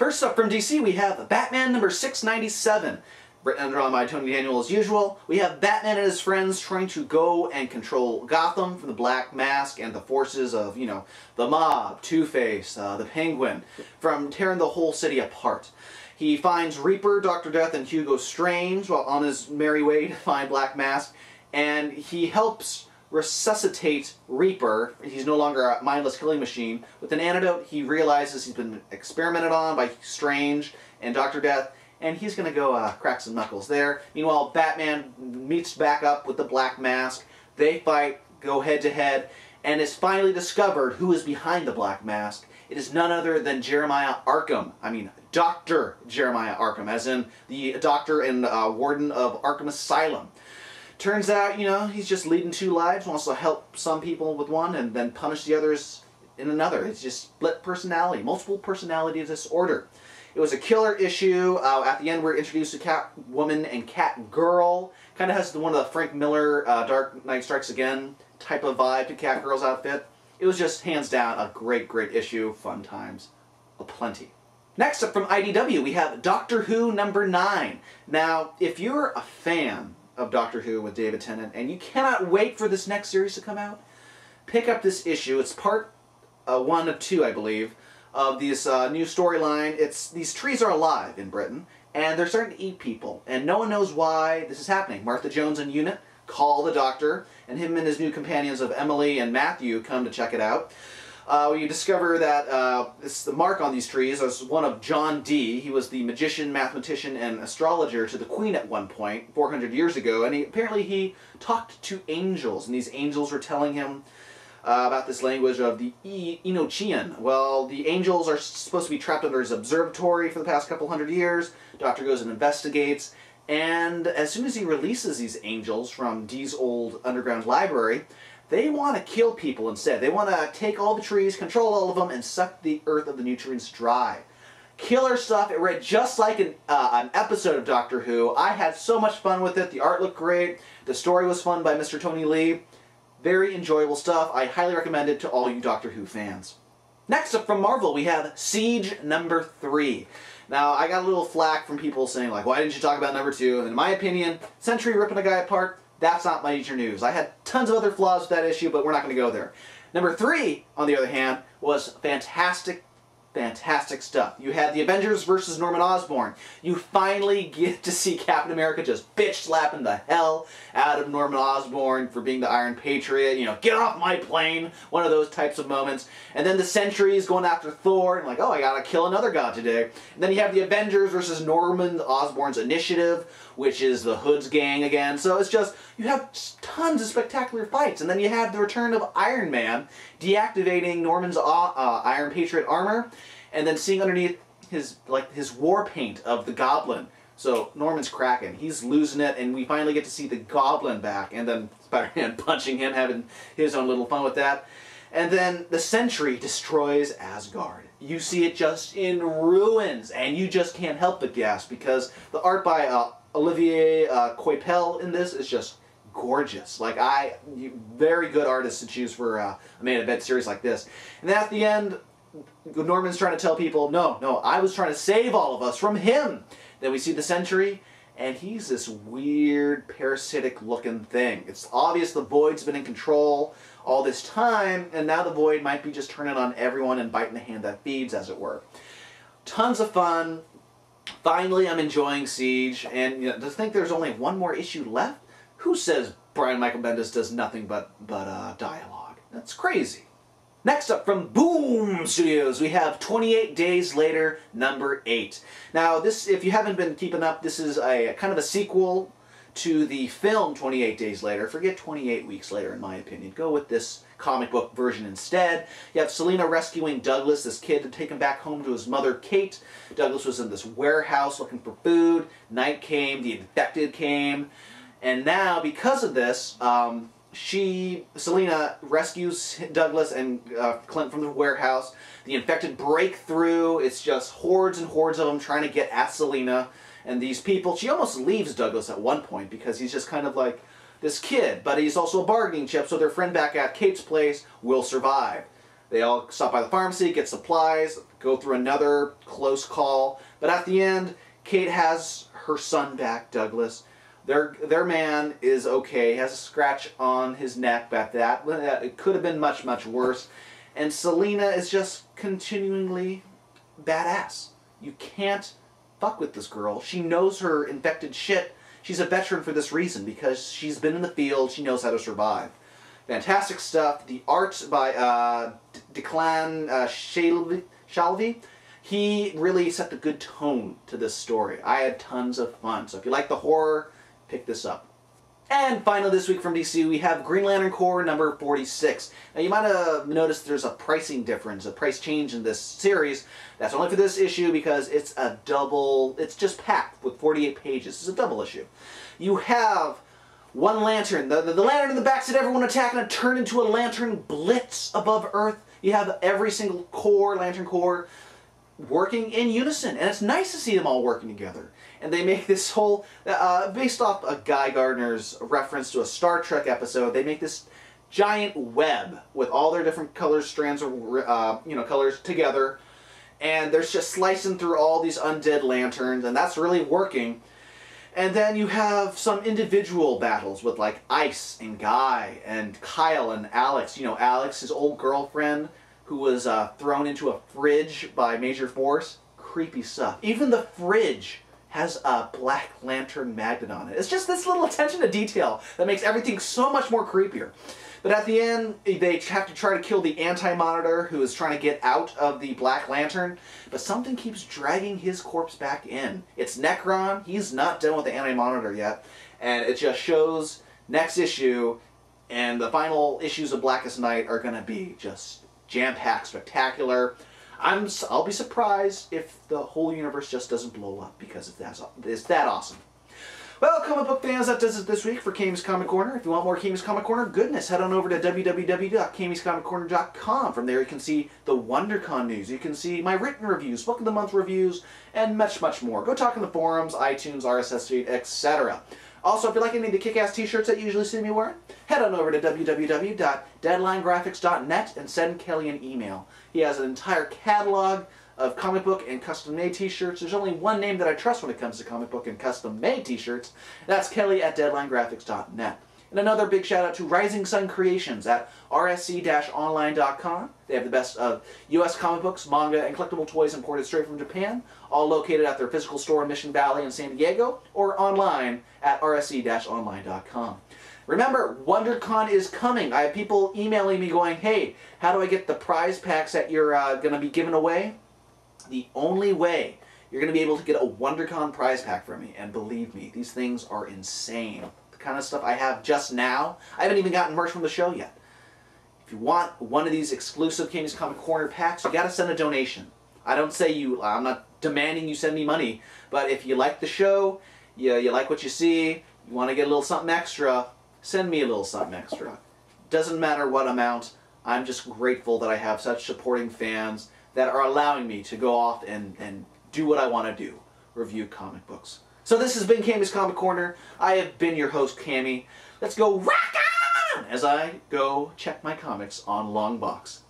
First up from DC, we have Batman number 697. Written and drawn by Tony Daniel as usual. We have Batman and his friends trying to go and control Gotham from the Black Mask and the forces of, the mob, Two-Face, the Penguin, from tearing the whole city apart. He finds Reaper, Dr. Death, and Hugo Strange while on his merry way to find Black Mask, and he helps resuscitate Reaper. He's no longer a mindless killing machine. With an antidote, he realizes he's been experimented on by Strange and Dr. Death, and he's going to go crack some knuckles there. Meanwhile, Batman meets back up with the Black Mask. They fight, go head-to-head, and it's finally discovered who is behind the Black Mask. It is none other than Jeremiah Arkham. I mean, Dr. Jeremiah Arkham, as in the doctor and warden of Arkham Asylum. Turns out, he's just leading two lives, wants to help some people with one and then punish the others in another. It's just split personality, multiple personality disorder. It was a killer issue. At the end, we're introduced to Catwoman and Catgirl. Kind of has one of the Frank Miller Dark Knight Strikes Again type of vibe to Catgirl's outfit. It was just, hands down, a great, great issue. Fun times aplenty. Next up from IDW, we have Doctor Who number 9. Now, if you're a fan of Doctor Who with David Tennant and you cannot wait for this next series to come out, pick up this issue. It's part 1 of 2, I believe, of this new storyline. These trees are alive in Britain, and they're starting to eat people, and no one knows why this is happening. Martha Jones and Unit call the Doctor, and him and his new companions of Emily and Matthew come to check it out. You discover that the mark on these trees is one of John Dee. He was the magician, mathematician, and astrologer to the Queen at one point, 400 years ago, and apparently he talked to angels, and these angels were telling him about this language of the Enochian. Well, the angels are supposed to be trapped under his observatory for the past couple hundred years. Doctor goes and investigates, and as soon as he releases these angels from Dee's old underground library, they want to kill people instead. They want to take all the trees, control all of them, and suck the earth of the nutrients dry. Killer stuff. It read just like an episode of Doctor Who. I had so much fun with it. The art looked great. The story was fun by Mr. Tony Lee. Very enjoyable stuff. I highly recommend it to all you Doctor Who fans. Next up from Marvel, we have Siege number 3. Now, I got a little flack from people saying, like, why didn't you talk about number 2? And in my opinion, Sentry ripping a guy apart, that's not major news. I had tons of other flaws with that issue, but we're not going to go there. Number 3, on the other hand, was fantastic, fantastic stuff. You had the Avengers versus Norman Osborn. You finally get to see Captain America just bitch-slapping the hell out of Norman Osborn for being the Iron Patriot. Get off my plane! One of those types of moments. And then the Sentries going after Thor, and like, oh, I gotta kill another god today. And then you have the Avengers versus Norman Osborn's Initiative, which is the Hood's gang again. So it's just, you have tons of spectacular fights. And then you have the return of Iron Man, deactivating Norman's Iron Patriot armor, and then seeing underneath his war paint of the Goblin. So Norman's cracking. He's losing it, and we finally get to see the Goblin back, and then Spider-Man punching him, having his own little fun with that. And then the Sentry destroys Asgard. You see it just in ruins, and you just can't help but gasp, because the art by Olivier Coipel in this is just gorgeous. Like, very good artists to choose for a made-to-bed series like this. And then at the end, Norman's trying to tell people, no, I was trying to save all of us from him. Then we see the Sentry, and he's this weird, parasitic-looking thing. It's obvious the Void's been in control all this time, and now the Void might be just turning on everyone and biting the hand that feeds, as it were. Tons of fun. Finally, I'm enjoying Siege, and to think there's only one more issue left? Who says Brian Michael Bendis does nothing but dialogue? That's crazy. Next up from Boom Studios, we have 28 Days Later, number 8. Now, this, if you haven't been keeping up, this is a kind of a sequel to the film 28 Days Later. Forget 28 Weeks Later, in my opinion. Go with this comic book version instead. You have Selina rescuing Douglas, this kid, to take him back home to his mother, Kate. Douglas was in this warehouse looking for food. Night came, the infected came, and now, because of this, Selina rescues Douglas and Clint from the warehouse. The infected break through. It's just hordes and hordes of them trying to get at Selina. And these people, she almost leaves Douglas at one point because he's just kind of like this kid, but he's also a bargaining chip, so their friend back at Kate's place will survive. They all stop by the pharmacy, get supplies, go through another close call. But at the end, Kate has her son back, Douglas. Their man is okay, has a scratch on his neck, but it could have been much, much worse. And Selena is just continually badass. You can't fuck with this girl. She knows her infected shit. She's a veteran for this reason, because she's been in the field, she knows how to survive. Fantastic stuff. The art by Declan Shalvey, he really set the good tone to this story. I had tons of fun. So if you like the horror, pick this up. And finally this week from DC, we have Green Lantern Corps number 46. Now you might have noticed there's a pricing difference, a price change in this series. That's only for this issue because it's a double, it's just packed with 48 pages. It's a double issue. You have one lantern, the lantern in the back said everyone attack, and it turned into a lantern blitz above Earth. You have every single corps, Lantern Corps, working in unison, and it's nice to see them all working together. And they make this whole, based off a Guy Gardner's reference to a Star Trek episode, they make this giant web with all their different colors, strands of, colors together. And there's just slicing through all these undead lanterns, and that's really working. And then you have some individual battles with like Ice and Guy and Kyle and Alex. You know, Alex, his old girlfriend, who was thrown into a fridge by Major Force. Creepy stuff. Even the fridge has a Black Lantern magnet on it. It's just this little attention to detail that makes everything so much more creepier. But at the end, they have to try to kill the Anti-Monitor, who is trying to get out of the Black Lantern, but something keeps dragging his corpse back in. It's Necron. He's not done with the Anti-Monitor yet, and it just shows next issue, and the final issues of Blackest Night are going to be just jam-packed, spectacular. I'll be surprised if the whole universe just doesn't blow up, because it's that awesome. Well, comic book fans, that does it this week for Cammy's Comic Corner. If you want more Cammy's Comic Corner goodness, head on over to www.cammyscomiccorner.com. From there you can see the WonderCon news, you can see my written reviews, Book of the Month reviews, and much, much more. Go talk in the forums, iTunes, RSS feed, etc. Also, if you like any of the kick-ass t-shirts that you usually see me wearing, head on over to www.deadlinegraphics.net and send Kelly an email. He has an entire catalog of comic book and custom-made t-shirts. There's only one name that I trust when it comes to comic book and custom-made t-shirts. That's Kelly at deadlinegraphics.net. And another big shout-out to Rising Sun Creations at rsc-online.com. They have the best of U.S. comic books, manga, and collectible toys imported straight from Japan, all located at their physical store in Mission Valley in San Diego, or online at rsc-online.com. Remember, WonderCon is coming. I have people emailing me going, hey, how do I get the prize packs that you're going to be giving away? The only way you're going to be able to get a WonderCon prize pack from me, and believe me, these things are insane. The kind of stuff I have just now, I haven't even gotten merch from the show yet. If you want one of these exclusive Cammy's Comic Corner packs, you got to send a donation. I don't say you, I'm not demanding you send me money, but if you like the show, you like what you see, you want to get a little something extra, send me a little something extra. Doesn't matter what amount, I'm just grateful that I have such supporting fans that are allowing me to go off and do what I want to do, review comic books. So this has been Cammy's Comic Corner. I have been your host, Cammy. Let's go rock on as I go check my comics on Longbox.